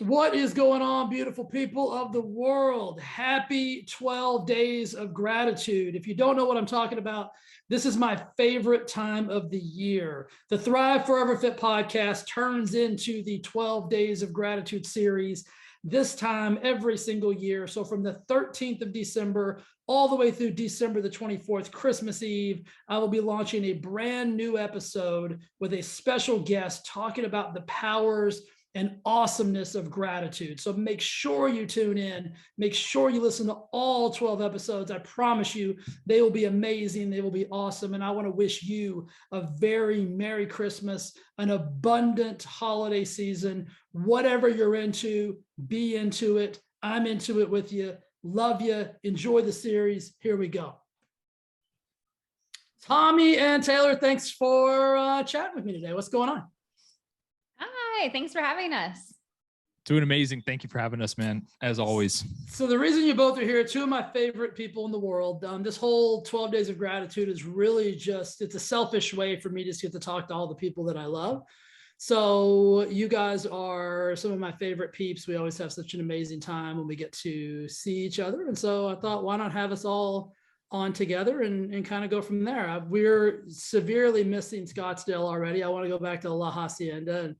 What is going on, beautiful people of the world? Happy 12 days of gratitude. If you don't know what I'm talking about, this is my favorite time of the year. The Thrive Forever Fit podcast turns into the 12 days of gratitude series, this time every single year. So from the 13th of December all the way through December the 24th, Christmas Eve, I will be launching a brand new episode with a special guest talking about the powers and awesomeness of gratitude. So make sure you tune in. Make sure you listen to all 12 episodes. I promise you, they will be amazing. They will be awesome. And I want to wish you a very Merry Christmas, an abundant holiday season. Whatever you're into, be into it. I'm into it with you. Love you. Enjoy the series. Here we go. Tommy and Taylor, thanks for chatting with me today. What's going on? Hi, thanks for having us. Doing amazing. Thank you for having us, man, as always. So the reason you both are here, two of my favorite people in the world. This whole 12 days of gratitude is really just, it's a selfish way for me to get to talk to all the people that I love. So you guys are some of my favorite peeps. We always have such an amazing time when we get to see each other. And so I thought, why not have us all on together and kind of go from there. We're severely missing Scottsdale already. I want to go back to La Hacienda and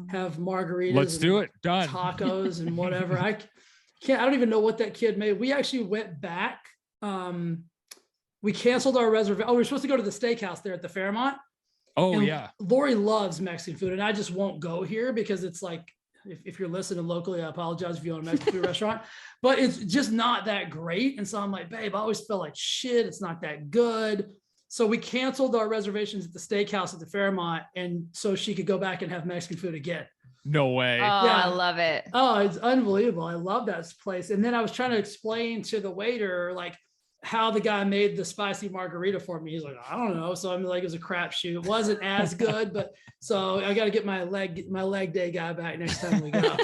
have margaritas. Let's do it. Done. Tacos and whatever. I don't even know what that kid made. We actually went back. We canceled our reservation. Oh, we were supposed to go to the steakhouse there at the Fairmont. Oh, and yeah. Lori loves Mexican food, and I just won't go here because it's like, if you're listening locally, I apologize if you own a Mexican food restaurant, but it's just not that great. And so I'm like, babe, I always feel like shit. It's not that good. So we canceled our reservations at the steakhouse at the Fairmont, and so she could go back and have Mexican food again. No way. Oh, yeah. I love it. Oh, it's unbelievable. I love that place. And then I was trying to explain to the waiter, like, how the guy made the spicy margarita for me. He's like, I don't know. So I'm like, it was a crapshoot. It wasn't as good, but so I got to get my leg day guy back next time we go.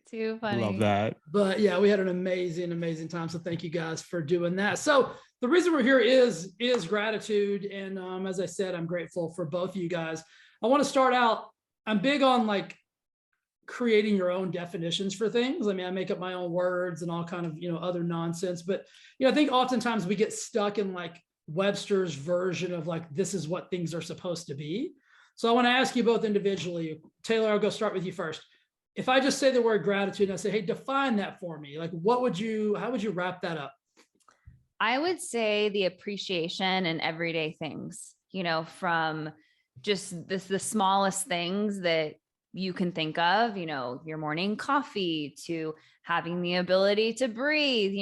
Too funny. Love that. But yeah, we had an amazing time. So thank you guys for doing that. So the reason we're here is gratitude. And as I said, I'm grateful for both of you guys. I want to start out. I'm big on like creating your own definitions for things. I mean, I make up my own words and all kind of, other nonsense, but, I think oftentimes we get stuck in like Webster's version of like, this is what things are supposed to be. So I want to ask you both individually. Taylor, I'll go start with you first. If I just say the word gratitude and I say, hey, define that for me, like, how would you wrap that up? I would say the appreciation in everyday things, from just the smallest things that you can think of, your morning coffee to having the ability to breathe,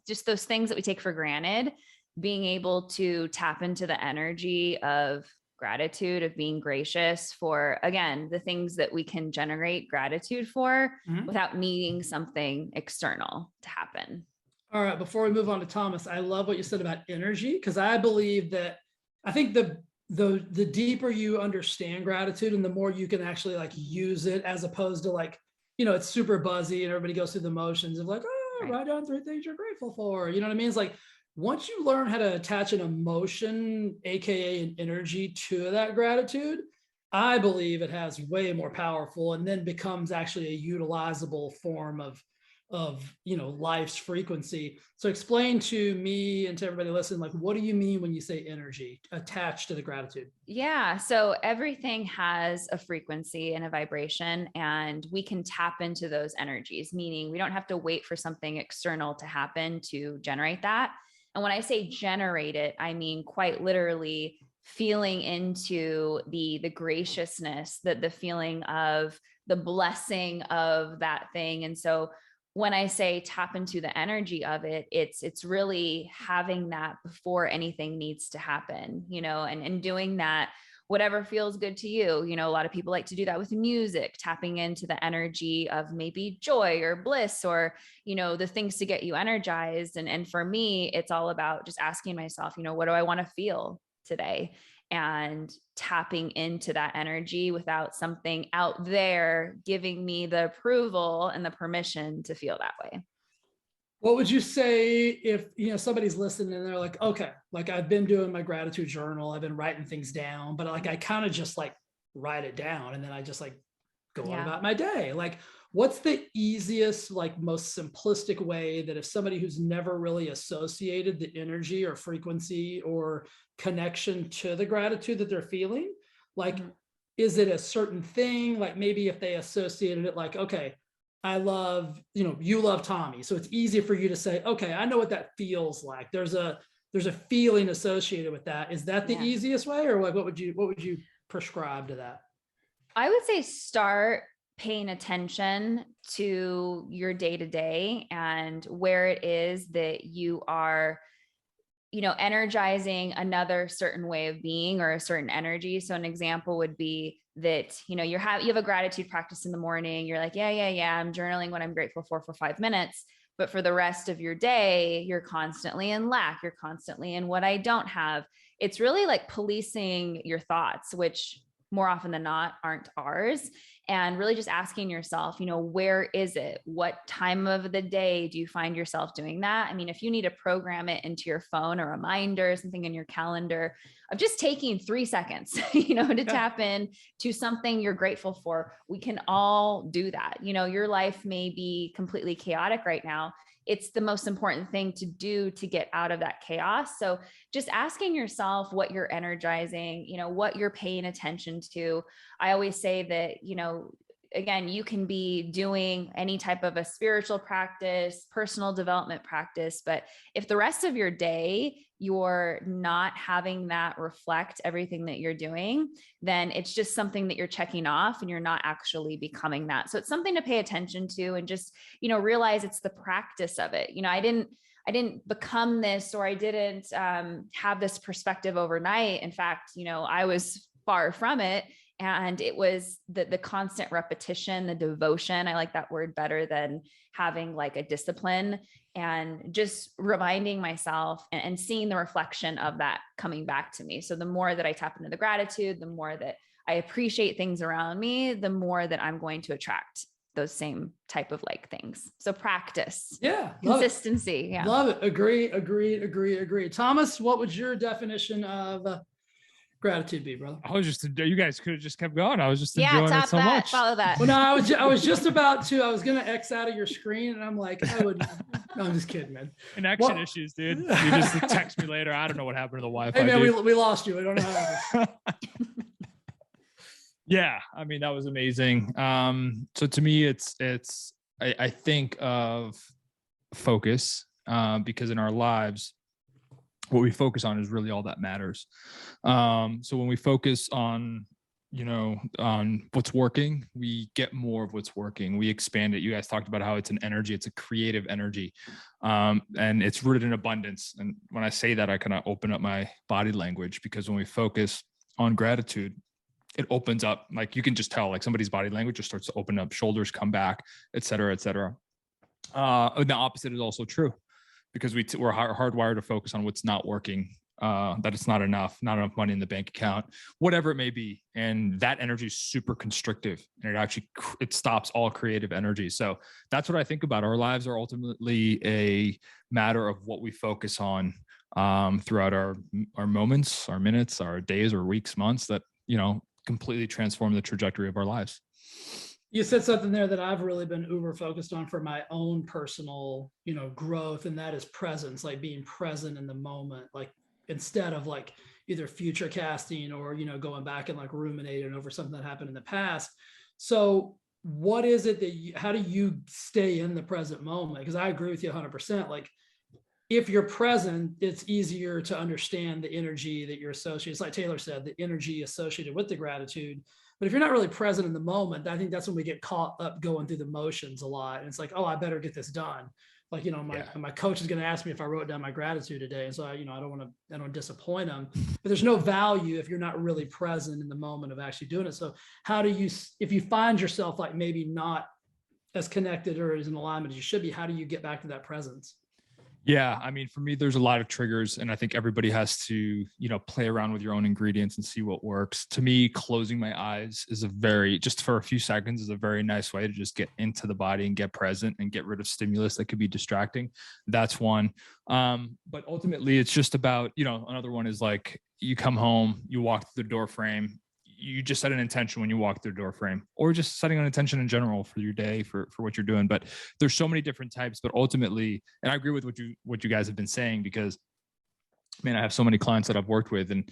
just those things that we take for granted, being able to tap into the energy of gratitude, of being gracious for, again, the things that we can generate gratitude for without needing something external to happen. All right. Before we move on to Thomas, I love what you said about energy, because I believe that I think the deeper you understand gratitude and the more you can actually like use it, as opposed to like, it's super buzzy and everybody goes through the motions of like, right. Write down 3 things you're grateful for. You know what I mean? It's like, once you learn how to attach an emotion, AKA an energy, to that gratitude, I believe it has way more powerful and then becomes actually a utilizable form of life's frequency. So explain to me and to everybody listening, like, what do you mean when you say energy attached to the gratitude? Yeah. So everything has a frequency and a vibration, and we can tap into those energies, meaning we don't have to wait for something external to happen to generate that. And when I say generate it, I mean quite literally feeling into the graciousness, the feeling of the blessing of that thing. And so when I say tap into the energy of it, it's really having that before anything needs to happen, and doing that, whatever feels good to you. A lot of people like to do that with music, tapping into the energy of maybe joy or bliss or, the things to get you energized. And for me, it's all about just asking myself, what do I want to feel today? And tapping into that energy without something out there giving me the approval and the permission to feel that way. What would you say if, somebody's listening and they're like, okay, like I've been doing my gratitude journal, I've been writing things down, but like, I kind of just like write it down and then I just like go on Yeah. about my day. Like, what's the easiest, like most simplistic way that if somebody who's never really associated the energy or frequency or connection to the gratitude that they're feeling, like, Mhm. is it a certain thing? Like maybe if they associated it like, okay, I love, you love Tommy. So it's easy for you to say, okay, I know what that feels like. There's a feeling associated with that. Is that the Yeah. easiest way? Or like what would you prescribe to that? I would say start paying attention to your day to day and where it is that you are, energizing another certain way of being or a certain energy. So an example would be that, you have a gratitude practice in the morning. You're like, yeah. I'm journaling what I'm grateful for 5 minutes. But for the rest of your day, you're constantly in lack. You're constantly in what I don't have. It's really like policing your thoughts, which more often than not aren't ours. And really just asking yourself, where is it? What time of the day do you find yourself doing that? I mean, if you need to program it into your phone or reminder, something in your calendar of just taking 3 seconds, to tap in to something you're grateful for, we can all do that. Your life may be completely chaotic right now. It's the most important thing to do to get out of that chaos. So just asking yourself what you're energizing, what you're paying attention to. I always say that, again, you can be doing any type of a spiritual practice, personal development practice, but if the rest of your day, you're not having that reflect everything that you're doing, then it's just something that you're checking off and you're not actually becoming that. So it's something to pay attention to and just, realize it's the practice of it. I didn't become this, or I didn't have this perspective overnight. In fact, I was far from it. And it was the constant repetition, the devotion. I like that word better than having like a discipline, and just reminding myself and seeing the reflection of that coming back to me. So the more that I tap into the gratitude, the more that I appreciate things around me, the more that I'm going to attract those same type of like things. So practice. Yeah. Consistency. Yeah. Love it. Agree. Thomas, what would your definition of gratitude be, brother? You guys could have just kept going. I was just Yeah, enjoying it so that, much. follow that. Well, no, I was just about to. I was gonna X out of your screen, and I'm like, no, I'm just kidding, man. Connection issues, dude. You just text me later. I don't know what happened to the Wi-Fi. Hey, man, we lost you. I don't know how. Yeah, I mean, that was amazing. So to me, I think of focus, because in our lives, what we focus on is really all that matters. So when we focus on what's working, we get more of what's working. We expand it. You guys talked about how it's an energy, it's a creative energy, and it's rooted in abundance. And when I say that, I kind of open up my body language, because when we focus on gratitude, it opens up, like you can just tell, like somebody's body language just starts to open up, shoulders come back, et cetera, et cetera. And the opposite is also true, because we're hardwired to focus on what's not working, that it's not enough money in the bank account, whatever it may be. And that energy is super constrictive, and it stops all creative energy. So that's what I think about. Our lives are ultimately a matter of what we focus on throughout our moments, our minutes, our days or weeks, months, that, completely transform the trajectory of our lives. You said something there that I've really been uber focused on for my own personal, growth, and that is presence, like being present in the moment, like instead of like either future casting or, going back and like ruminating over something that happened in the past. So what is it that how do you stay in the present moment? Because I agree with you 100%. Like if you're present, it's easier to understand the energy that you're associated. It's like Taylor said, the energy associated with the gratitude. But if you're not really present in the moment, I think that's when we get caught up going through the motions a lot. And it's like, oh, I better get this done. Like, my coach is going to ask me if I wrote down my gratitude today. And so I don't disappoint them, but there's no value if you're not really present in the moment of actually doing it. So how do you, if you find yourself like maybe not as connected or as in alignment as you should be, how do you get back to that presence? Yeah. I mean, for me, there's a lot of triggers, and I think everybody has to, play around with your own ingredients and see what works. To me, closing my eyes is just for a few seconds, is a very nice way to just get into the body and get present and get rid of stimulus that could be distracting. That's one. But ultimately it's just about, another one is like you come home, you walk through the door frame, you just set an intention when you walk through the door frame, or just setting an intention in general for your day, for what you're doing. But there's so many different types, but ultimately, and I agree with what you guys have been saying, because man, I have so many clients that I've worked with, and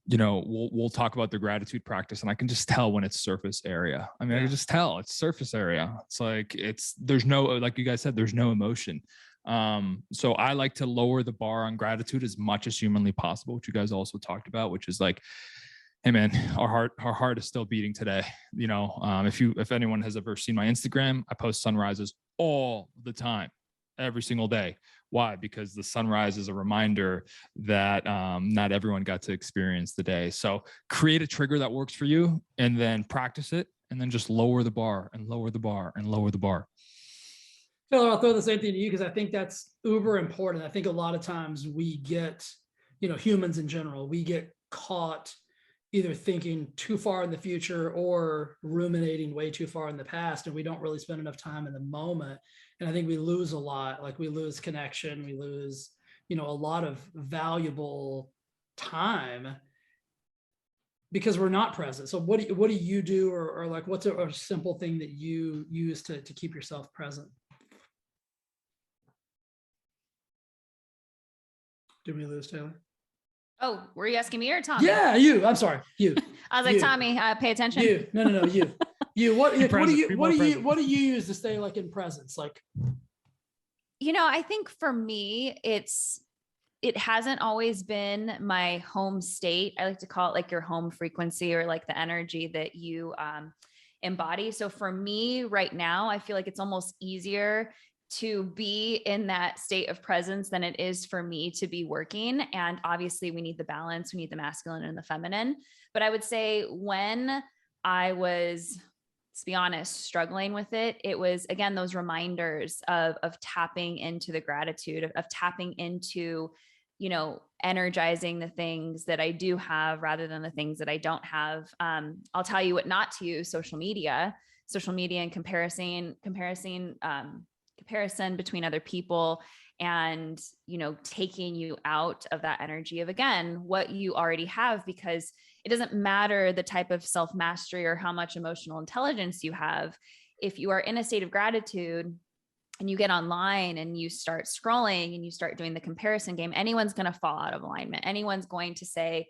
we'll talk about the gratitude practice, and I can just tell when it's surface area. I mean, I can just tell it's surface area. It's like, there's no, like you guys said, there's no emotion. So I like to lower the bar on gratitude as much as humanly possible, which you guys also talked about, which is like, hey man, our heart is still beating today. If anyone has ever seen my Instagram, I post sunrises all the time, every single day. Why? Because the sunrise is a reminder that not everyone got to experience the day. So create a trigger that works for you, and then practice it, and then just lower the bar and lower the bar and lower the bar. Taylor, I'll throw the same thing to you, because I think that's uber important. I think a lot of times we get, humans in general, we get caught either thinking too far in the future or ruminating way too far in the past, and we don't really spend enough time in the moment. And I think we lose a lot. Like, we lose connection, we lose, a lot of valuable time because we're not present. So what do you do, or like, what's a simple thing that you use to keep yourself present? Did we lose Taylor? Oh, were you asking me or Tommy? Yeah, you. I'm sorry, you. I was like, Tommy, pay attention. You. No, you. You. What do you use to stay like in presence? Like, I think for me, it hasn't always been my home state. I like to call it like your home frequency, or like the energy that you embody. So for me right now, I feel like it's almost easier to be in that state of presence than it is for me to be working. And obviously we need the balance. We need the masculine and the feminine. But I would say when I was, let's be honest, struggling with it, it was, again, those reminders of tapping into the gratitude, of tapping into, energizing the things that I do have rather than the things that I don't have. I'll tell you what not to use: social media and comparison between other people, and, taking you out of that energy of, again, what you already have, because it doesn't matter the type of self-mastery or how much emotional intelligence you have. If you are in a state of gratitude and you get online and you start scrolling and you start doing the comparison game, anyone's going to fall out of alignment. Anyone's going to say,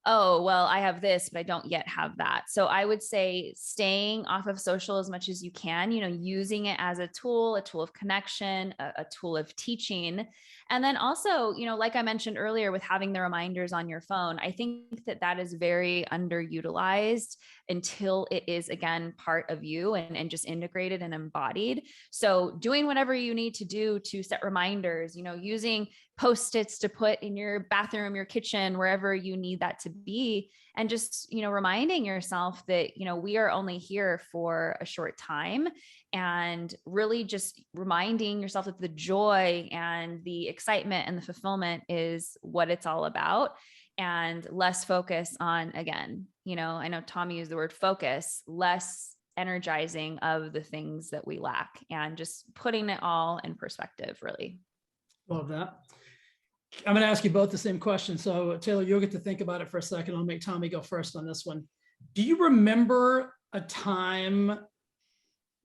oh, well, I have this, but I don't yet have that. So I would say staying off of social as much as you can, using it as a tool of connection, a tool of teaching. And then also, like I mentioned earlier, with having the reminders on your phone, I think that is very underutilized until it is, again, part of you and just integrated and embodied. So doing whatever you need to do to set reminders, using Post-its to put in your bathroom, your kitchen, wherever you need that to be. And just, reminding yourself that, we are only here for a short time, and really just reminding yourself that the joy and the excitement and the fulfillment is what it's all about, and less focus on, again, I know Tommy used the word focus, less energizing of the things that we lack, and just putting it all in perspective, really. Love that. I'm going to ask you both the same question. So Taylor, you'll get to think about it for a second. I'll make Tommy go first on this one. Do you remember a time,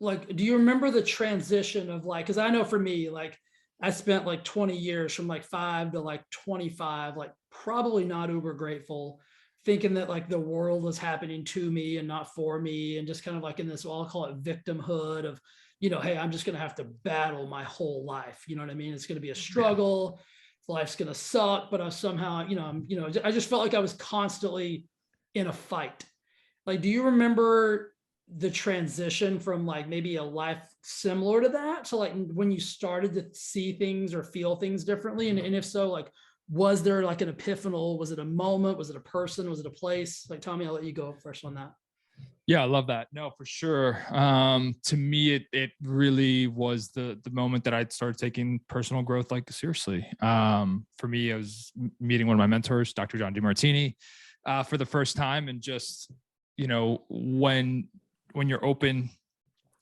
do you remember the transition of because I know for me, I spent 20 years from 5 to 25, probably not uber grateful, thinking that the world was happening to me and not for me. And just kind of in this, I'll call it victimhood of, hey, I'm just going to have to battle my whole life. You know what I mean? It's going to be a struggle. Yeah. Life's going to suck, but I somehow, I just felt like I was constantly in a fight. Do you remember the transition from maybe a life similar to that? So when you started to see things or feel things differently? And if so, was there an epiphanal? Was it a moment? Was it a person? Was it a place? Tommy, I'll let you go first on that. Yeah, I love that. No, for sure. To me, it really was the moment that I started taking personal growth seriously. For me, I was meeting one of my mentors, Dr. John DeMartini, for the first time, and just when you're open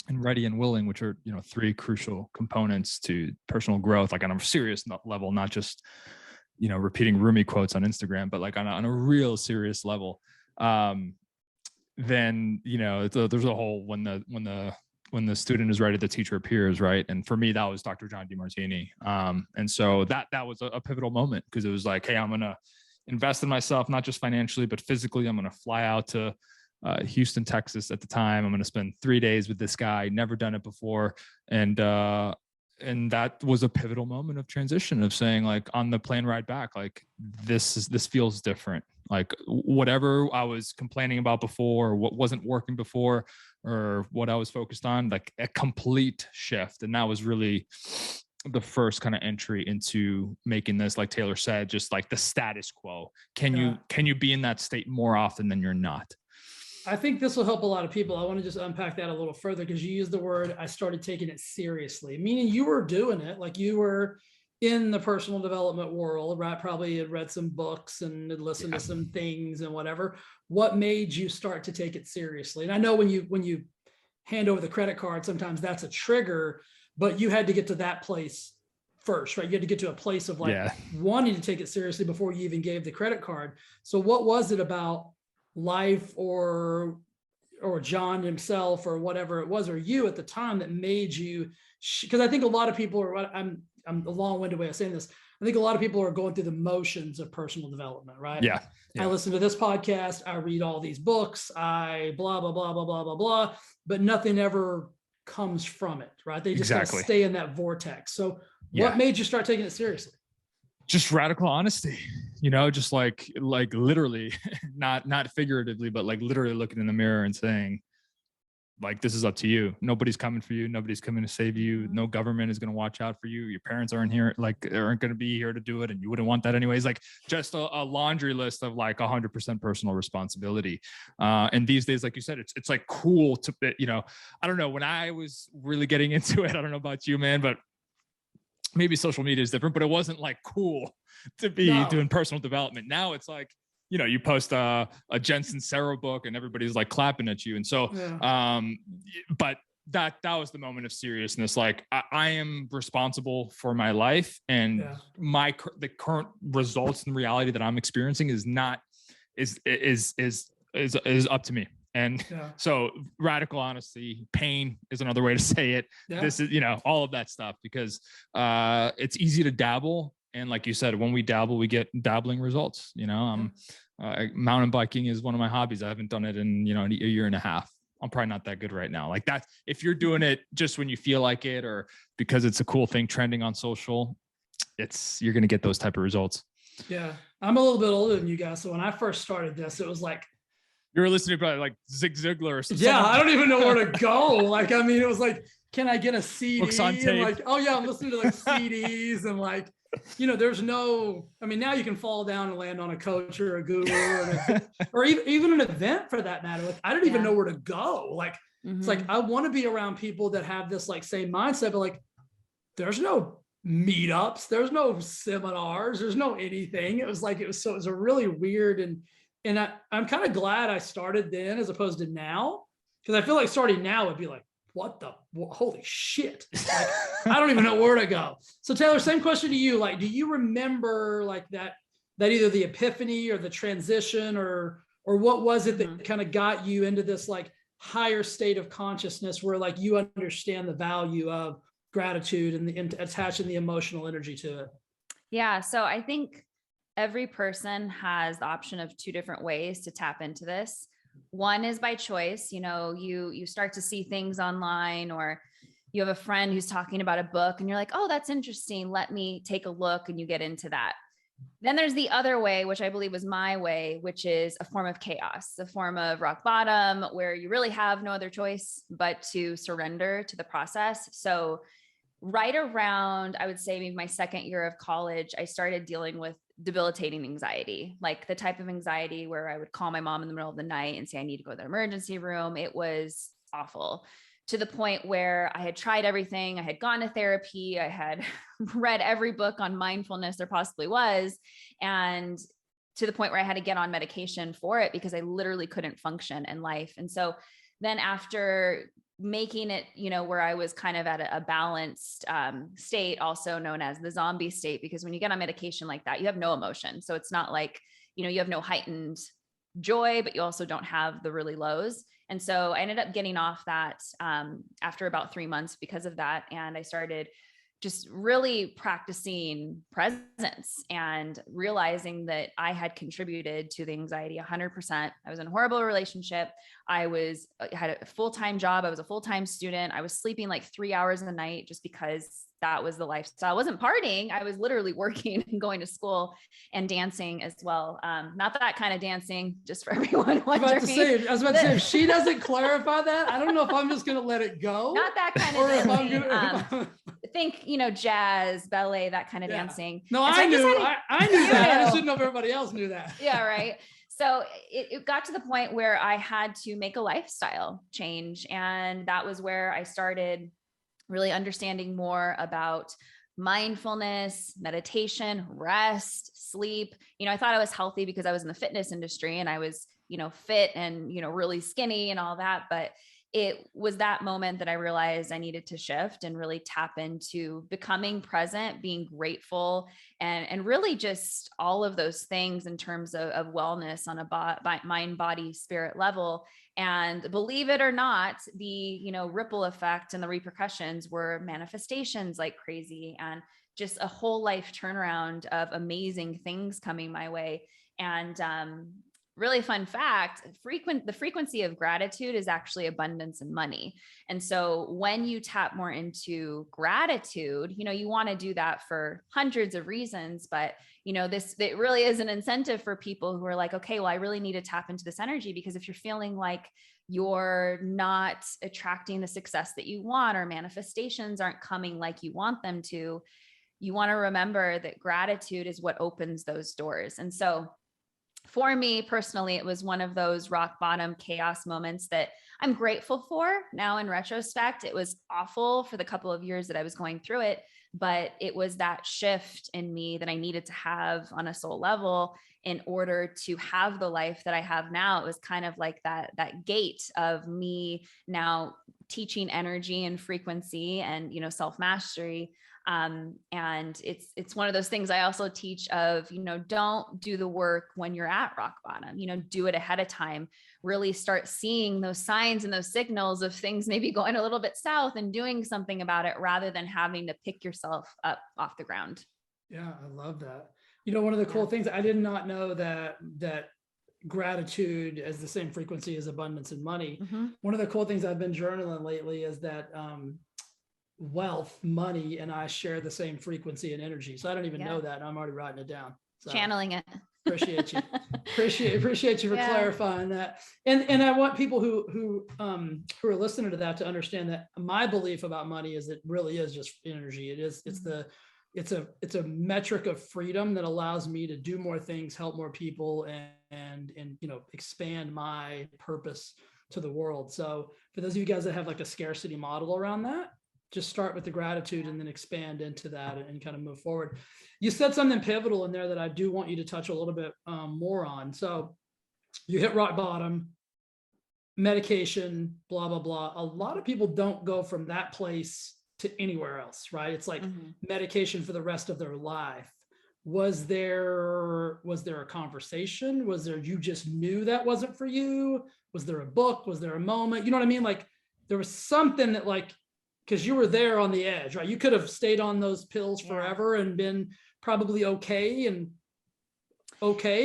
and ready and willing, which are 3 crucial components to personal growth, on a serious level, not just repeating Rumi quotes on Instagram, but on a real serious level. then, there's a whole, when the student is ready, the teacher appears, right? And for me, that was Dr. John DeMartini. And so that was a pivotal moment, because it was like, hey, I'm going to invest in myself, not just financially, but physically. I'm going to fly out to Houston, Texas at the time. I'm going to spend 3 days with this guy, never done it before. And that was a pivotal moment of transition, of saying, like, on the plane ride back, like, this feels different. Like, whatever I was complaining about before, or what wasn't working before, or what I was focused on, like, a complete shift. And that was really the first kind of entry into making this, like Taylor said, just like the status quo. Can you be in that state more often than you're not? I think this will help a lot of people. I want to just unpack that a little further, because you used the word, I started taking it seriously, meaning you were doing it, like you were in the personal development world, right? Probably had read some books and had listened to some things and whatever. What made you start to take it seriously? And I know when you hand over the credit card, sometimes that's a trigger, but you had to get to that place first, right? You had to get to a place of like wanting to take it seriously before you even gave the credit card. So what was it about life or John himself or whatever it was, or you at the time, that made you, because I think a lot of people are, I'm a long-winded way of saying this, I think a lot of people are going through the motions of personal development, right? Yeah. I listen to this podcast, I read all these books, I blah, blah, blah, blah, blah, blah, blah, but nothing ever comes from it, right? They just kind of stay in that vortex. So what made you start taking it seriously? Just radical honesty, just like literally, not figuratively, but like literally looking in the mirror and saying, like, this is up to you. Nobody's coming for you. Nobody's coming to save you. No government is going to watch out for you. Your parents aren't here, aren't going to be here to do it. And you wouldn't want that anyways. Like, just a laundry list of like 100% personal responsibility. And these days, like you said, it's like cool to, I don't know, when I was really getting into it, I don't know about you, man, but maybe social media is different, but it wasn't like cool to be doing personal development. Now it's like, you post a Jensen Sarah book and everybody's like clapping at you. And so, but that was the moment of seriousness. Like, I am responsible for my life, and the current results and reality that I'm experiencing is up to me. And so radical honesty, pain is another way to say it. This is, all of that stuff, because it's easy to dabble. And like you said, when we dabble, we get dabbling results. Mountain biking is one of my hobbies. I haven't done it in, a year and a half. I'm probably not that good right now. Like that, if you're doing it just when you feel like it, or because it's a cool thing trending on social, you're going to get those type of results. Yeah. I'm a little bit older than you guys. So when I first started this, it was like, you were listening to probably like Zig Ziglar or something. Yeah, I don't even know where to go. Like, I mean, it was like, can I get a CD? Books on tape. And like, oh yeah, I'm listening to like CDs and like, there's no, I mean, now you can fall down and land on a coach or a guru or even an event for that matter. Like, I don't even know where to go. Like, it's like, I want to be around people that have this like same mindset, but like, there's no meetups, there's no seminars, there's no anything. It was a really weird, and I'm kind of glad I started then as opposed to now, because I feel like starting now would be like, holy shit. Like, I don't even know where to go. So Taylor, same question to you. Like, do you remember like that either the epiphany or the transition or what was it that kind of got you into this like higher state of consciousness where like you understand the value of gratitude and attaching the emotional energy to it? Yeah. So I think every person has the option of two different ways to tap into this. One is by choice. You start to see things online, or you have a friend who's talking about a book and you're like, oh, that's interesting. Let me take a look. And you get into that. Then there's the other way, which I believe was my way, which is a form of chaos, a form of rock bottom, where you really have no other choice but to surrender to the process. So right around, I would say maybe my second year of college, I started dealing with debilitating anxiety, like the type of anxiety where I would call my mom in the middle of the night and say, I need to go to the emergency room. It was awful, to the point where I had tried everything. I had gone to therapy. I had read every book on mindfulness there possibly was. And to the point where I had to get on medication for it because I literally couldn't function in life. And so then after making it, where I was kind of at a balanced state, also known as the zombie state, because when you get on medication like that, you have no emotion. So it's not like, you have no heightened joy, but you also don't have the really lows. And so I ended up getting off that after about 3 months because of that. And I started just really practicing presence and realizing that I had contributed to the anxiety 100%. I was in a horrible relationship. I had a full-time job. I was a full-time student. I was sleeping like 3 hours a night just because that was the lifestyle. I wasn't partying. I was literally working and going to school and dancing as well. Not that kind of dancing, just for everyone wondering. I was about to say, if she doesn't clarify that, I don't know if I'm just going to let it go. Not that kind of dancing. Think, jazz, ballet, that kind of dancing. No, I knew that. I just didn't know if everybody else knew that. Yeah, right. So it got to the point where I had to make a lifestyle change. And that was where I started really understanding more about mindfulness, meditation, rest, sleep. I thought I was healthy because I was in the fitness industry and I was, fit and, really skinny and all that. But it was that moment that I realized I needed to shift and really tap into becoming present, being grateful, and really just all of those things in terms of wellness on a mind, body, spirit level. And believe it or not, the, ripple effect and the repercussions were manifestations like crazy, and just a whole life turnaround of amazing things coming my way. And, really fun fact, the frequency of gratitude is actually abundance and money. And so when you tap more into gratitude, you want to do that for hundreds of reasons, but it really is an incentive for people who are like, okay, well, I really need to tap into this energy, because if you're feeling like you're not attracting the success that you want, or manifestations aren't coming like you want them to, you want to remember that gratitude is what opens those doors. And so for me personally, it was one of those rock bottom chaos moments that I'm grateful for now in retrospect. It was awful for the couple of years that I was going through it, but it was that shift in me that I needed to have on a soul level in order to have the life that I have now. It was kind of like that gate of me now teaching energy and frequency and, self-mastery. And it's one of those things I also teach of, don't do the work when you're at rock bottom, do it ahead of time, really start seeing those signs and those signals of things maybe going a little bit south and doing something about it, rather than having to pick yourself up off the ground. Yeah. I love that. One of the cool things, I did not know that gratitude as the same frequency as abundance and money. Mm-hmm. One of the cool things I've been journaling lately is that, wealth, money, and I share the same frequency and energy. So I don't even know that. And I'm already writing it down. So channeling it. Appreciate you. appreciate you for clarifying that. And I want people who are listening to that to understand that my belief about money is it really is just energy. It's a metric of freedom that allows me to do more things, help more people, and expand my purpose to the world. So for those of you guys that have like a scarcity model around that, just start with the gratitude and then expand into that and kind of move forward. You said something pivotal in there that I do want you to touch a little bit more on. So you hit rock bottom, medication, blah, blah, blah. A lot of people don't go from that place to anywhere else, right? It's like medication for the rest of their life. Was there a conversation? You just knew that wasn't for you? Was there a book? Was there a moment? You know what I mean? Like there was something that because you were there on the edge, right? You could have stayed on those pills forever and been probably okay,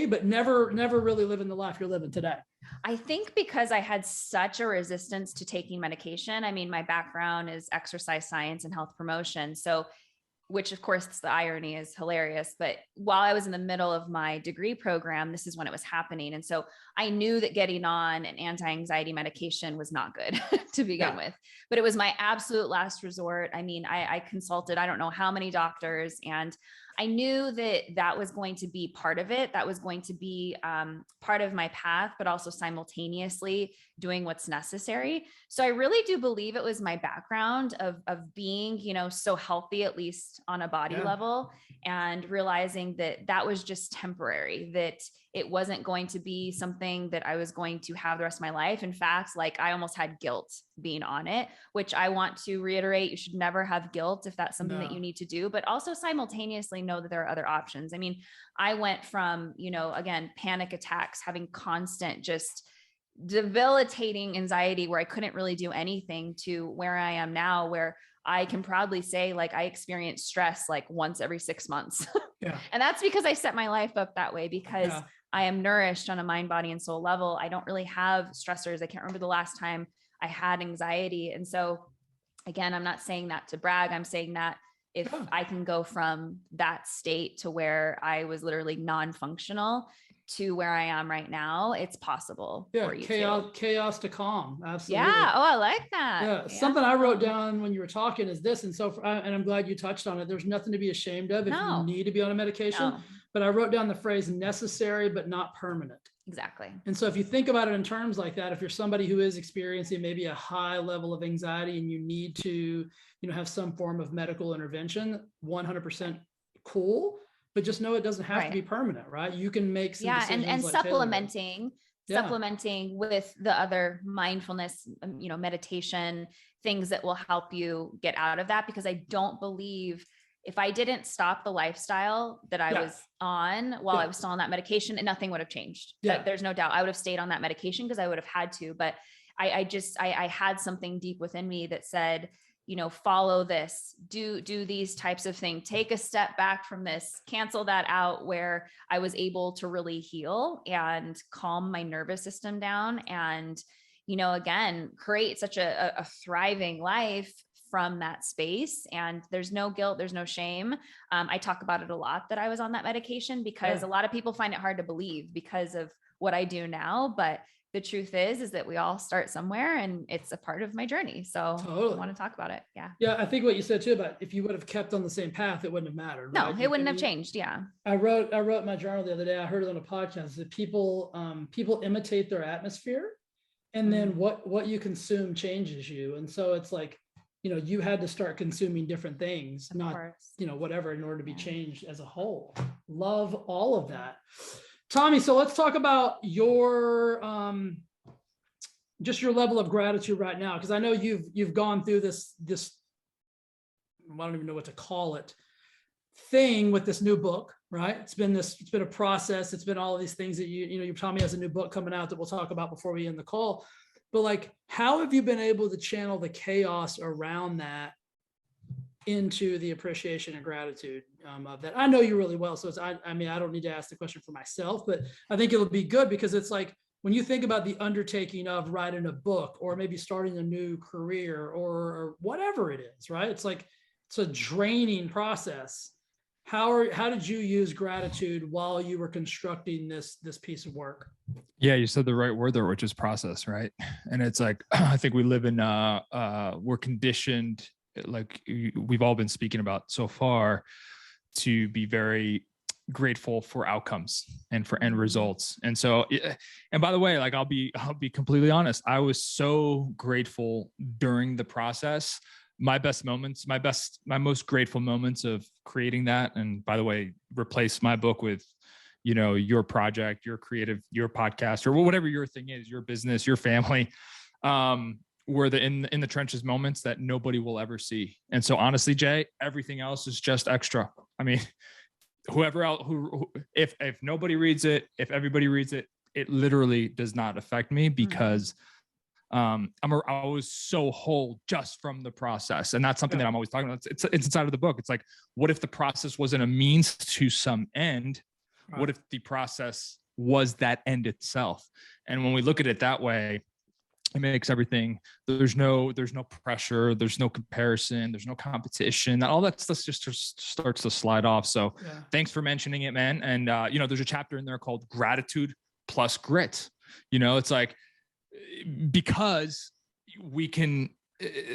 but never really living the life you're living today. I think because I had such a resistance to taking medication. I mean, my background is exercise science and health promotion. So, which of course the irony is hilarious, but while I was in the middle of my degree program, this is when it was happening. And so I knew that getting on an anti-anxiety medication was not good to begin with, but it was my absolute last resort. I mean, I consulted, I don't know how many doctors, and I knew that was going to be part of it. That was going to be part of my path, but also simultaneously doing what's necessary. So I really do believe it was my background of being, so healthy, at least on a body level, and realizing that was just temporary, that it wasn't going to be something that I was going to have the rest of my life. In fact, like I almost had guilt being on it, which I want to reiterate. You should never have guilt if that's something that you need to do, but also simultaneously know that there are other options. I mean, I went from, again, panic attacks, having constant, just debilitating anxiety where I couldn't really do anything, to where I am now, where I can proudly say, like, I experience stress like once every 6 months. Yeah. And that's because I set my life up that way, because I am nourished on a mind, body, and soul level. I don't really have stressors. I can't remember the last time I had anxiety. And so again, I'm not saying that to brag. I'm saying that if I can go from that state to where I was literally non-functional to where I am right now, it's possible for you chaos to calm. Absolutely. Yeah. Oh, I like that. Yeah. Something I wrote down when you were talking is this. And so, and I'm glad you touched on it. There's nothing to be ashamed of if you need to be on a medication, but I wrote down the phrase necessary, but not permanent. Exactly. And so if you think about it in terms like that, if you're somebody who is experiencing maybe a high level of anxiety and you need to, have some form of medical intervention, 100% cool. But just know it doesn't have to be permanent, right? You can make some decisions. And like supplementing with the other mindfulness, meditation, things that will help you get out of that. Because I don't believe, if I didn't stop the lifestyle that I was on while I was still on that medication, and nothing would have changed. There's no doubt I would have stayed on that medication because I would have had to. But I had something deep within me that said, follow this, do these types of things, take a step back from this, cancel that out, where I was able to really heal and calm my nervous system down and, again, create such a thriving life from that space. And there's no guilt, there's no shame. I talk about it a lot that I was on that medication, because a lot of people find it hard to believe because of what I do now. But the truth is that we all start somewhere, and it's a part of my journey. So I want to talk about it. Yeah. Yeah. I think what you said too, about if you would have kept on the same path, it wouldn't have mattered. No, it wouldn't have changed. Yeah. I wrote in my journal the other day, I heard it on a podcast, that people imitate their atmosphere, and then what you consume changes you. And so it's like, you had to start consuming different things, whatever, in order to be changed as a whole. Love all of that. Tommy, so let's talk about your just your level of gratitude right now, because I know you've gone through this I don't even know what to call it, thing with this new book, right? It's been a process. It's been all of these things that Tommy has a new book coming out that we'll talk about before we end the call. But like, how have you been able to channel the chaos around that into the appreciation and gratitude of that? I know you really well, so I don't need to ask the question for myself, but I think it'll be good, because it's like, when you think about the undertaking of writing a book, or maybe starting a new career, or whatever it is, right? It's like, it's a draining process. How did you use gratitude while you were constructing this piece of work? Yeah, you said the right word there, which is process, right? And it's like, I think we live in we're conditioned, like we've all been speaking about so far, to be very grateful for outcomes and for end results. And so, and by the way, like I'll be completely honest, I was so grateful during the process. My most grateful moments of creating that. And by the way, replace my book with, your project, your creative, your podcast, or whatever your thing is, your business, your family, were the in the trenches moments that nobody will ever see. And so honestly, Jay, everything else is just extra. I mean, whoever else, if nobody reads it, if everybody reads it, it literally does not affect me, because I was so whole just from the process. And that's something that I'm always talking about. It's inside of the book. It's like, what if the process wasn't a means to some end? Right. What if the process was that end itself? And when we look at it that way, it makes everything, there's no pressure, there's no comparison, there's no competition, all that stuff just starts to slide off. So thanks for mentioning it, man. And, there's a chapter in there called Gratitude Plus Grit. It's like, because we can,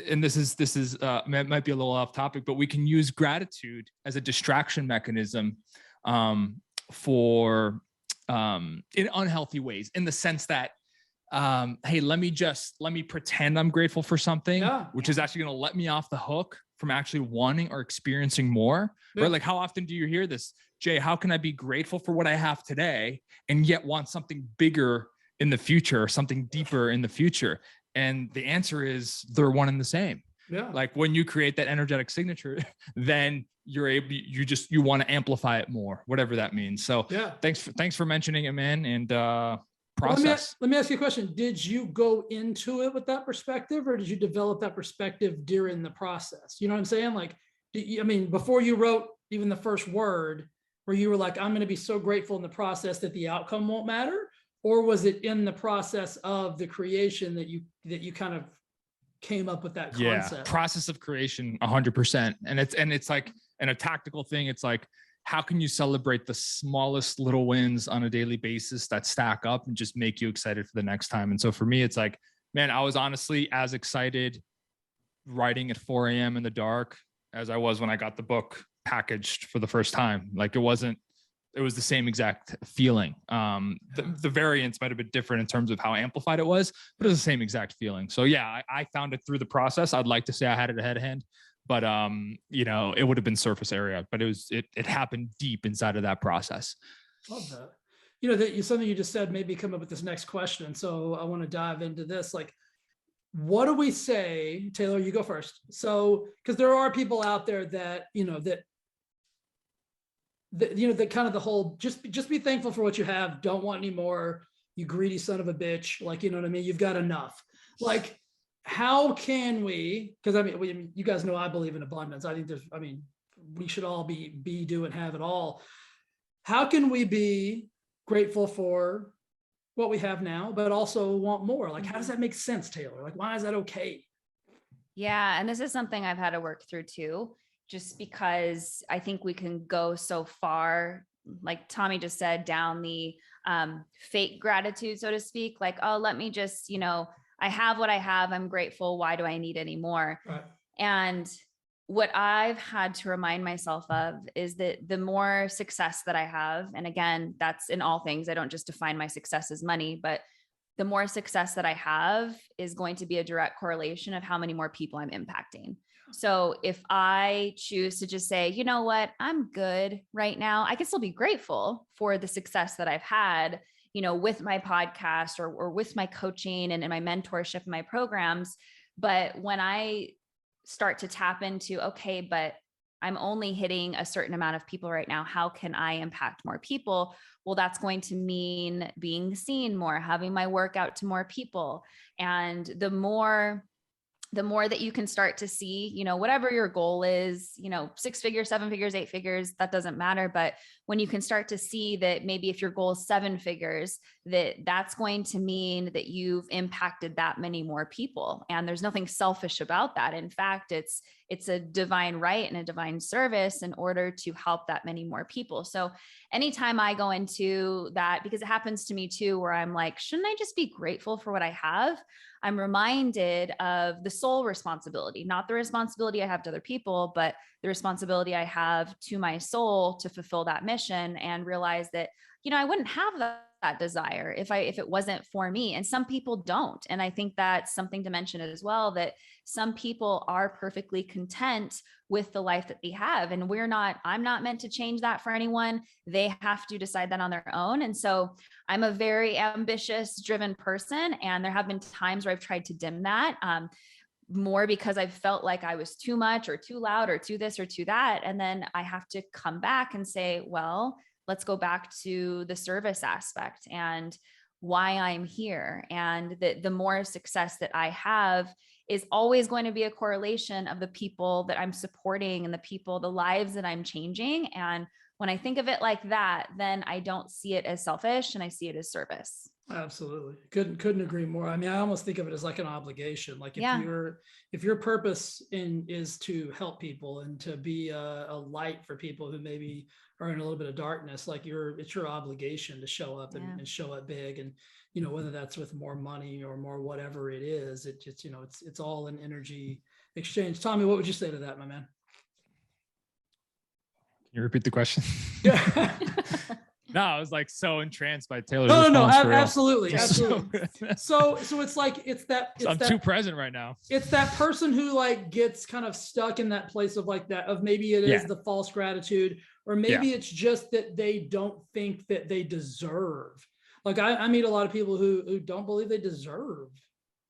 and this is might be a little off topic, but we can use gratitude as a distraction mechanism for in unhealthy ways, in the sense that, hey, let me pretend I'm grateful for something, which is actually going to let me off the hook from actually wanting or experiencing more, right? Like how often do you hear this, Jay, how can I be grateful for what I have today and yet want something bigger in the future or something deeper in the future? And the answer is they're one and the same. Yeah. Like when you create that energetic signature, then you're able, you want to amplify it more, whatever that means. So yeah, thanks for mentioning it, man. And process. Let me ask you a question. Did you go into it with that perspective, or did you develop that perspective during the process? You know what I'm saying? Like, before you wrote even the first word, where you were like, I'm going to be so grateful in the process that the outcome won't matter? Or was it in the process of the creation that you kind of came up with that concept? Yeah, process of creation, 100%. And it's like, and a tactical thing, it's like, how can you celebrate the smallest little wins on a daily basis that stack up and just make you excited for the next time? And so for me, it's like, man, I was honestly as excited writing at 4 a.m. in the dark as I was when I got the book packaged for the first time. Like it was the same exact feeling. The variants might've been different in terms of how amplified it was, but it was the same exact feeling. So yeah, I found it through the process. I'd like to say I had it ahead of hand, but it would have been surface area, but it happened deep inside of that process. Love that. Something you just said made me come up with this next question. So I want to dive into this. Like, what do we say, Taylor, you go first. So, because there are people out there that, that kind of the whole, just be thankful for what you have. Don't want any more, you greedy son of a bitch. Like, you know what I mean? You've got enough. Like, how can we, because you guys know I believe in abundance. I think we should all be, do, and have it all. How can we be grateful for what we have now, but also want more? Like, how does that make sense, Taylor? Like, why is that okay? Yeah. And this is something I've had to work through too, just because I think we can go so far, like Tommy just said, down the fake gratitude, so to speak. Like, oh, let me just, I have what I have. I'm grateful. Why do I need any more? Right. And what I've had to remind myself of is that the more success that I have, and again, that's in all things, I don't just define my success as money, but the more success that I have is going to be a direct correlation of how many more people I'm impacting. So if I choose to just say, you know what, I'm good right now, I can still be grateful for the success that I've had, with my podcast or with my coaching and in my mentorship and my programs. But when I start to tap into, okay, but I'm only hitting a certain amount of people right now, how can I impact more people? Well, that's going to mean being seen more, having my work out to more people. And the more that you can start to see, whatever your goal is, 6 figures, 7 figures, 8 figures, that doesn't matter. But when you can start to see that maybe if your goal is 7 figures, that's going to mean that you've impacted that many more people. And there's nothing selfish about that. In fact, it's a divine right and a divine service in order to help that many more people. So anytime I go into that, because it happens to me too, where I'm like, shouldn't I just be grateful for what I have? I'm reminded of the soul responsibility, not the responsibility I have to other people, but the responsibility I have to my soul to fulfill that mission, and realize that, I wouldn't have that desire if it wasn't for me. And some people don't. And I think that's something to mention as well, that some people are perfectly content with the life that they have. And I'm not meant to change that for anyone. They have to decide that on their own. And so I'm a very ambitious, driven person. And there have been times where I've tried to dim that, more because I've felt like I was too much or too loud or too this or too that. And then I have to come back and say, well, let's go back to the service aspect and why I'm here. And the more success that I have is always going to be a correlation of the people that I'm supporting and the lives that I'm changing. And when I think of it like that, then I don't see it as selfish and I see it as service. Absolutely. Couldn't agree more. I almost think of it as like an obligation. Like if your purpose is to help people and to be a light for people who maybe are in a little bit of darkness, like it's your obligation to show up and show up big. And, whether that's with more money or more, whatever it is, it just, it's all an energy exchange. Tommy, what would you say to that, my man? Can you repeat the question? Yeah. No, I was like so entranced by Taylor's No, response, for real. absolutely, Just so absolutely. good. So it's like, I'm too present right now. it's that person who like gets kind of stuck in that place of like that, of maybe it is the false gratitude, or maybe it's just that they don't think that they deserve. Like I meet a lot of people who don't believe they deserve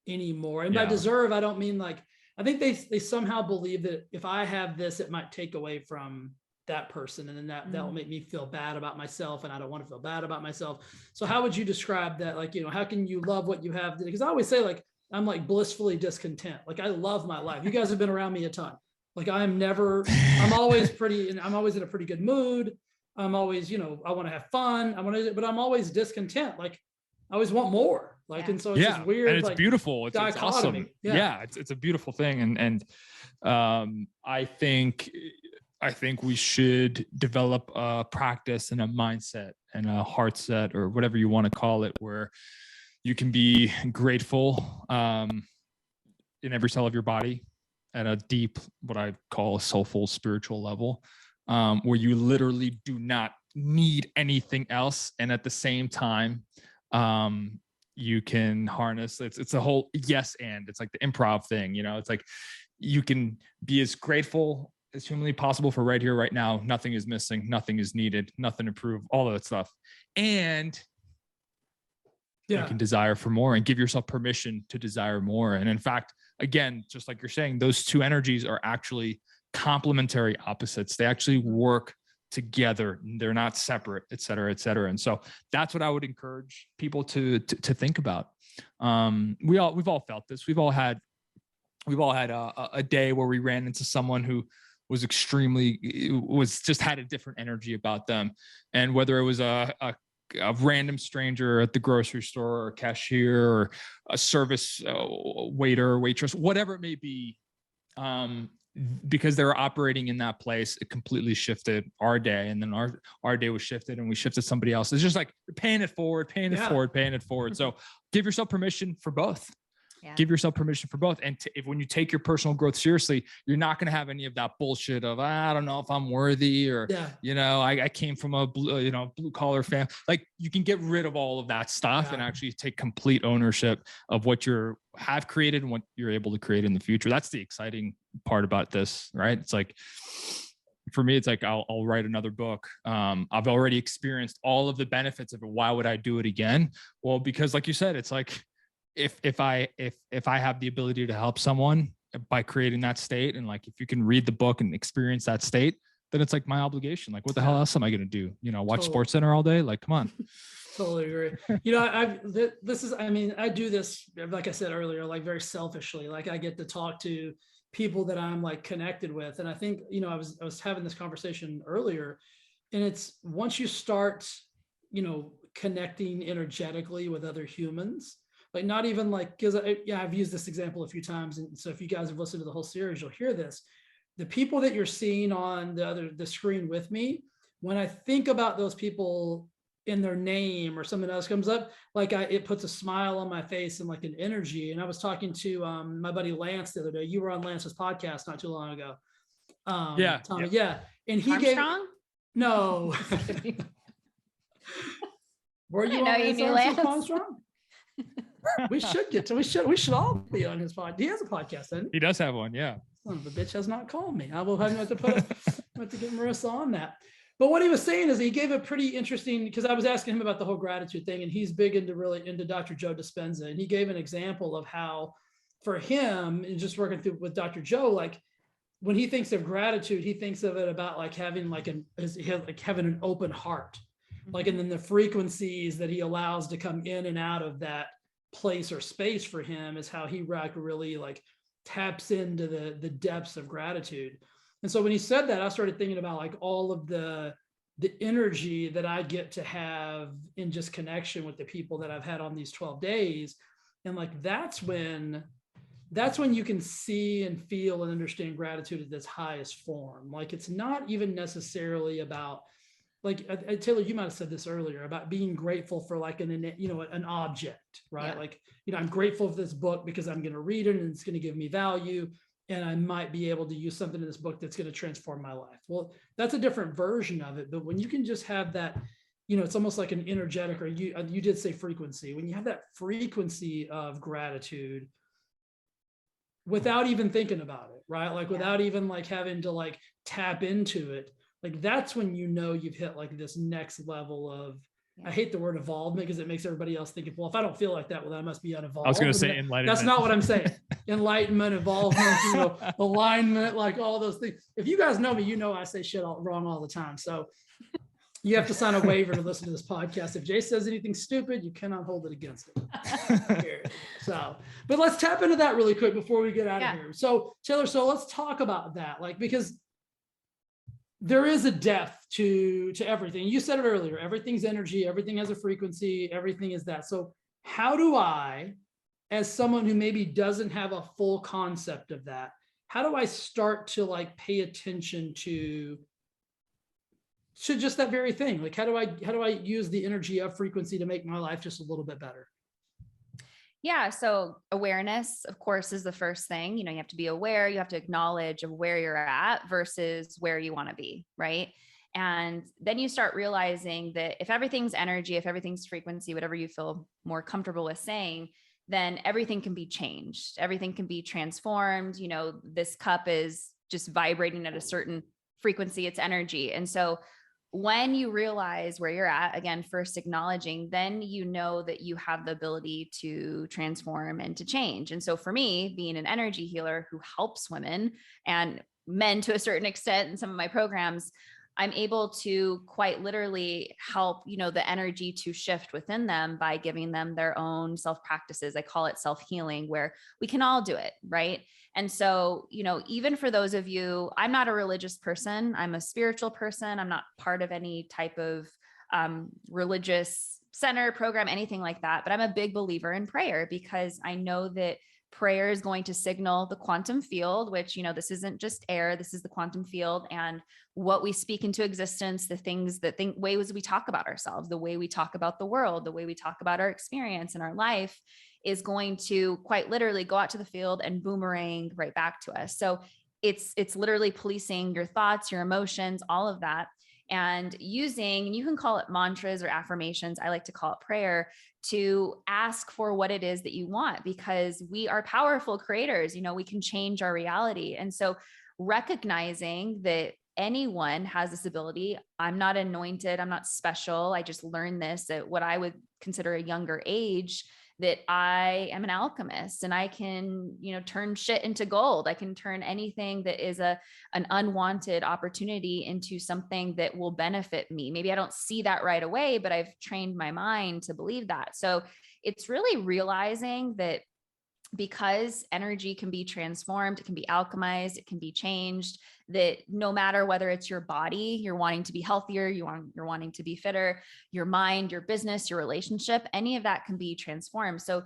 anymore. And by deserve, I don't mean like, I think they somehow believe that if I have this, it might take away from that person. And then that will make me feel bad about myself. And I don't want to feel bad about myself. So how would you describe that? Like, how can you love what you have? Because I always say like, I'm like blissfully discontent. Like I love my life. You guys have been around me a ton. Like I'm always I'm always in a pretty good mood. I'm always, I want to have fun. But I'm always discontent. Like I always want more. Like, and so it's just weird. And it's like, beautiful. It's dichotomy. awesome. Yeah. It's a beautiful thing. And I think we should develop a practice and a mindset and a heart set, or whatever you want to call it, where you can be grateful in every cell of your body at a deep, what I call a soulful spiritual level, where you literally do not need anything else. And at the same time, you can harness, it's a whole yes and. It's like the improv thing, it's like you can be as grateful as humanly possible for right here, right now. Nothing is missing, nothing is needed, nothing to prove, all of that stuff. And you can desire for more and give yourself permission to desire more. And in fact, again, just like you're saying, those two energies are actually complementary opposites. They actually work together. They're not separate, et cetera, et cetera. And so that's what I would encourage people to think about. We've all felt this. We've all had a day where we ran into someone who was just had a different energy about them. And whether it was a random stranger at the grocery store, or a cashier, or a service waiter or waitress, whatever it may be, because they were operating in that place, it completely shifted our day. And then our day was shifted, and we shifted somebody else. It's just like paying it forward. So give yourself permission for both. Give yourself permission for both. And when you take your personal growth seriously, you're not going to have any of that bullshit of, I don't know if I'm worthy, or, I came from a blue collar family. Like, you can get rid of all of that stuff and actually take complete ownership of what you have created and what you're able to create in the future. That's the exciting part about this, right? It's like, for me, it's like, I'll write another book. I've already experienced all of the benefits of it. Why would I do it again? Well, because like you said, it's like, if I have the ability to help someone by creating that state, and like, if you can read the book and experience that state, then it's like my obligation. Like, what the hell else am I going to do? Watch Sports Center all day? Like, come on. Totally agree. I do this, like I said earlier, like very selfishly. Like, I get to talk to people that I'm like connected with. And I think, I was having this conversation earlier, and it's once you start, connecting energetically with other humans, like, not even like, because I've used this example a few times. And so if you guys have listened to the whole series, you'll hear this. The people that you're seeing on the screen with me, when I think about those people in their name or something else comes up, like it puts a smile on my face and like an energy. And I was talking to my buddy Lance the other day. You were on Lance's podcast not too long ago. Tommy, and he Armstrong? No. Were you on Lance Armstrong? We should all be on his podcast. He has a podcast, doesn't he? He does have one, yeah. Son of a bitch has not called me. I will have to get Marissa on that. But what he was saying is he gave a pretty interesting, because I was asking him about the whole gratitude thing, and he's big into Dr. Joe Dispenza, and he gave an example of how, for him, and just working through with Dr. Joe, like when he thinks of gratitude, he thinks of it about like having having an open heart, like, and then the frequencies that he allows to come in and out of that place or space for him is how he really like taps into the depths of gratitude. And so when he said that, I started thinking about like all of the energy that I get to have in just connection with the people that I've had on these 12 days. And like, that's when you can see and feel and understand gratitude at its highest form. Like, it's not even necessarily about, like, Taylor, you might have said this earlier about being grateful for like an object, right? Yeah. Like, I'm grateful for this book because I'm going to read it and it's going to give me value, and I might be able to use something in this book that's going to transform my life. Well, that's a different version of it. But when you can just have that it's almost like an energetic, or you did say frequency. When you have that frequency of gratitude without even thinking about it, right? Like without even like having to like tap into it, like that's when you've hit like this next level of, I hate the word evolvement because it makes everybody else think, well, if I don't feel like that, well, I must be unevolved. I was going to say enlightenment. That's not what I'm saying. Enlightenment, evolvement, alignment, like all those things. If you guys know me, I say shit wrong all the time. So you have to sign a waiver to listen to this podcast. If Jay says anything stupid, you cannot hold it against him. So, but let's tap into that really quick before we get out of here. So Taylor, let's talk about that, like, because there is a depth to everything. You said it earlier, everything's energy, everything has a frequency, everything is that. So how do I, as someone who maybe doesn't have a full concept of that, how do I start to like pay attention to just that very thing? Like, how do I use the energy of frequency to make my life just a little bit better? Yeah. So awareness, of course, is the first thing. You have to be aware, you have to acknowledge of where you're at versus where you want to be. Right. And then you start realizing that if everything's energy, if everything's frequency, whatever you feel more comfortable with saying, then everything can be changed. Everything can be transformed. This cup is just vibrating at a certain frequency, it's energy. And so when you realize where you're at, again, first acknowledging, then that you have the ability to transform and to change. And so for me, being an energy healer who helps women and men to a certain extent in some of my programs, I'm able to quite literally help, the energy to shift within them by giving them their own self practices. I call it self-healing, where we can all do it. Right. And so, even for those of you, I'm not a religious person. I'm a spiritual person. I'm not part of any type of religious center program, anything like that. But I'm a big believer in prayer because I know that prayer is going to signal the quantum field, which, this isn't just air, this is the quantum field, and what we speak into existence, ways we talk about ourselves, the way we talk about the world, the way we talk about our experience in our life is going to quite literally go out to the field and boomerang right back to us. So it's literally policing your thoughts, your emotions, all of that. And you can call it mantras or affirmations. I like to call it prayer, to ask for what it is that you want, because we are powerful creators. We can change our reality. And so recognizing that anyone has this ability. I'm not anointed. I'm not special. I just learned this at what I would consider a younger age, that I am an alchemist and I can, turn shit into gold. I can turn anything that is an unwanted opportunity into something that will benefit me. Maybe I don't see that right away, but I've trained my mind to believe that. So it's really realizing that because energy can be transformed, it can be alchemized, it can be changed, that no matter whether it's your body, you're wanting to be healthier, you're wanting to be fitter, your mind, your business, your relationship, any of that can be transformed. So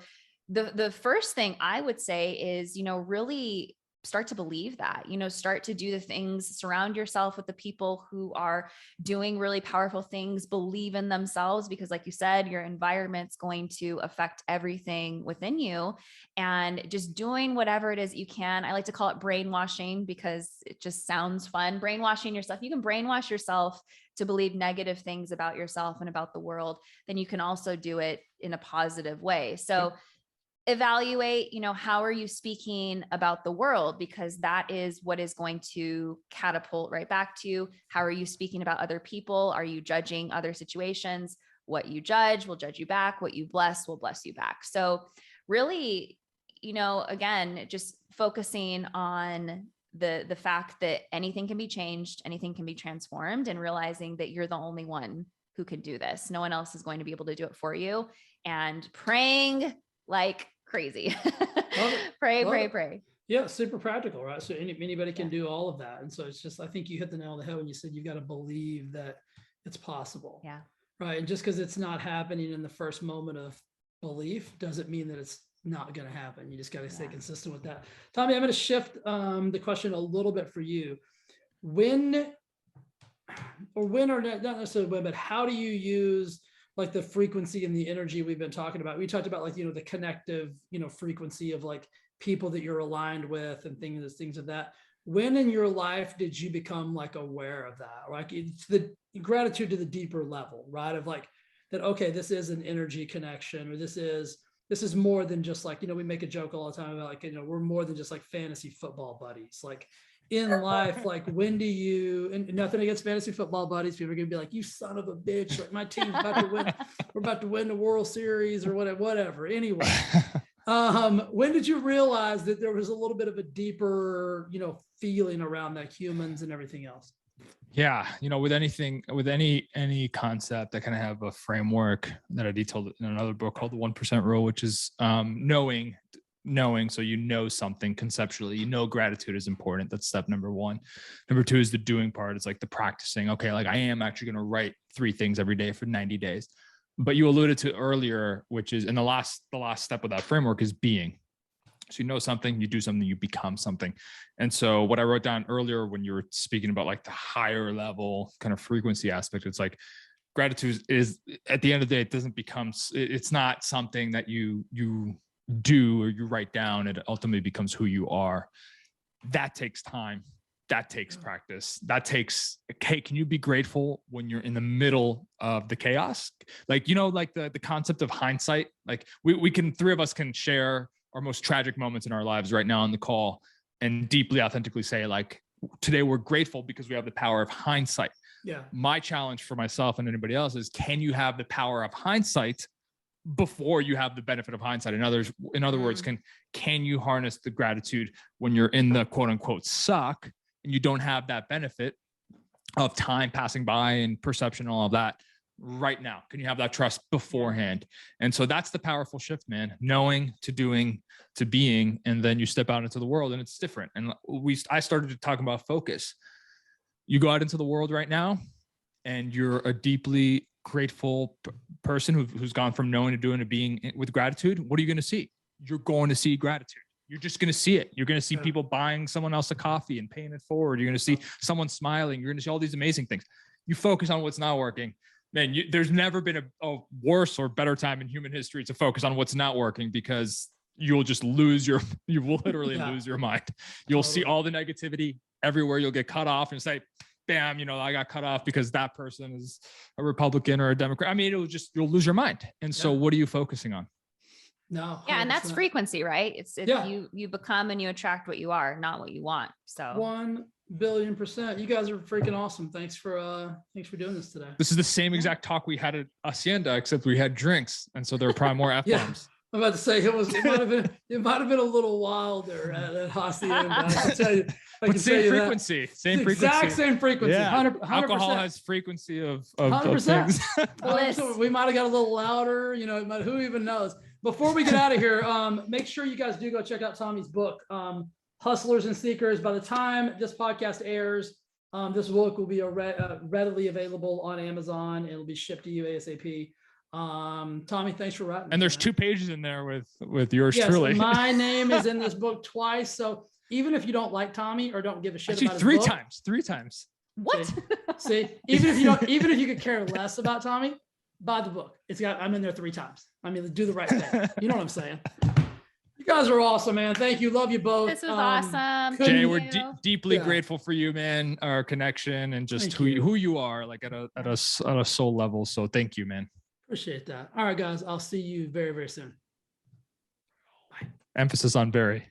the first thing I would say is, really start to believe that, start to do the things, surround yourself with the people who are doing really powerful things, believe in themselves, because like you said, your environment's going to affect everything within you, and just doing whatever it is you can. I like to call it brainwashing because it just sounds fun. Brainwashing yourself. You can brainwash yourself to believe negative things about yourself and about the world. Then you can also do it in a positive way. So evaluate, how are you speaking about the world? Because that is what is going to catapult right back to you. How are you speaking about other people? Are you judging other situations? What you judge will judge you back. What you bless will bless you back. So really, again, just focusing on the fact that anything can be changed, anything can be transformed, and realizing that you're the only one who can do this. No one else is going to be able to do it for you. And praying like crazy. Pray. Yeah, super practical, right? So anybody can do all of that. And so it's just, I think you hit the nail on the head when you said you've got to believe that it's possible. Yeah. Right. And just because it's not happening in the first moment of belief doesn't mean that it's not going to happen. You just got to stay consistent with that. Tommy, I'm going to shift the question a little bit for you. When or not necessarily when, but how do you use like the frequency and the energy we've been talking about? We talked about like, the connective, frequency of like people that you're aligned with and things of that. when in your life did you become like aware of that? Like it's the gratitude to the deeper level, right? Of like that, okay, this is an energy connection, or this is more than just like, we make a joke all the time about like, we're more than just like fantasy football buddies. Like in life, like when do you, and nothing against fantasy football buddies, people are gonna be like, you son of a bitch, like my team's about to win, we're about to win the World Series or whatever. Anyway, when did you realize that there was a little bit of a deeper, feeling around that humans and everything else? Yeah. With anything, with any concept, I kind of have a framework that I detailed in another book called the 1% rule, which is knowing. So something conceptually, gratitude is important. That's step number one. Number two is the doing part. It's like the practicing. Okay, like I am actually going to write 3 things every day for 90 days. But you alluded to earlier, which is, and the last step of that framework is being. So you know something, you do something, you become something. And so what I wrote down earlier when you were speaking about like the higher level kind of frequency aspect, it's like gratitude is, at the end of the day, it's not something that you do or you write down. It ultimately becomes who you are. That takes time. That takes practice. That takes, hey, can you be grateful when you're in the middle of the chaos? Like, like the concept of hindsight, like we can, 3 of us can share our most tragic moments in our lives right now on the call and deeply authentically say like, today we're grateful because we have the power of hindsight. Yeah. My challenge for myself and anybody else is, can you have the power of hindsight before you have the benefit of hindsight? In other words, can you harness the gratitude when you're in the quote unquote suck and you don't have that benefit of time passing by and perception and all of that right now? Can you have that trust beforehand? And so that's the powerful shift, man. Knowing to doing to being, and then you step out into the world and it's different. And I started to talk about focus. You go out into the world right now and you're a deeply grateful person who's gone from knowing to doing to being with gratitude. What are you going to see? You're going to see gratitude. You're just going to see it. You're going to see people buying someone else a coffee and paying it forward. You're going to see someone smiling. You're going to see all these amazing things. You focus on what's not working. Man, there's never been a worse or better time in human history to focus on what's not working, because you'll just you will literally lose your mind. You'll see all the negativity everywhere. You'll get cut off and say, bam, I got cut off because that person is a Republican or a Democrat. I mean, you'll lose your mind. And so what are you focusing on? No. Yeah. And that's frequency, right? It's you become and you attract what you are, not what you want. So 1,000,000,000%. You guys are freaking awesome. Thanks for doing this today. This is the same exact talk we had at Hacienda, except we had drinks. And so there were probably more F-bombs. I'm about to say it might have been a little wilder at Hacienda. I can tell you. But same frequency. Same frequency. Exact same frequency. Yeah. 100%. Alcohol has frequency of 100%. things. We might have got a little louder, who even knows? Before we get out of here, make sure you guys do go check out Tommy's book, Hustlers and Seekers. By the time this podcast airs, this book will be readily available on Amazon. It'll be shipped to you ASAP. Tommy, thanks for writing. And there's 2 pages in there with yours truly. My name is in this book twice. So even if you don't like Tommy or don't give a shit about his book, 3 times. What? See, even if you could care less about Tommy, buy the book. I'm in there 3 times. I mean, do the right thing. You know what I'm saying? You guys are awesome, man. Thank you. Love you both. This was awesome. Jay, we're deeply grateful for you, man. Our connection and just who you are, like at a soul level. So thank you, man. Appreciate that. All right, guys. I'll see you very, very soon. Bye. Emphasis on very.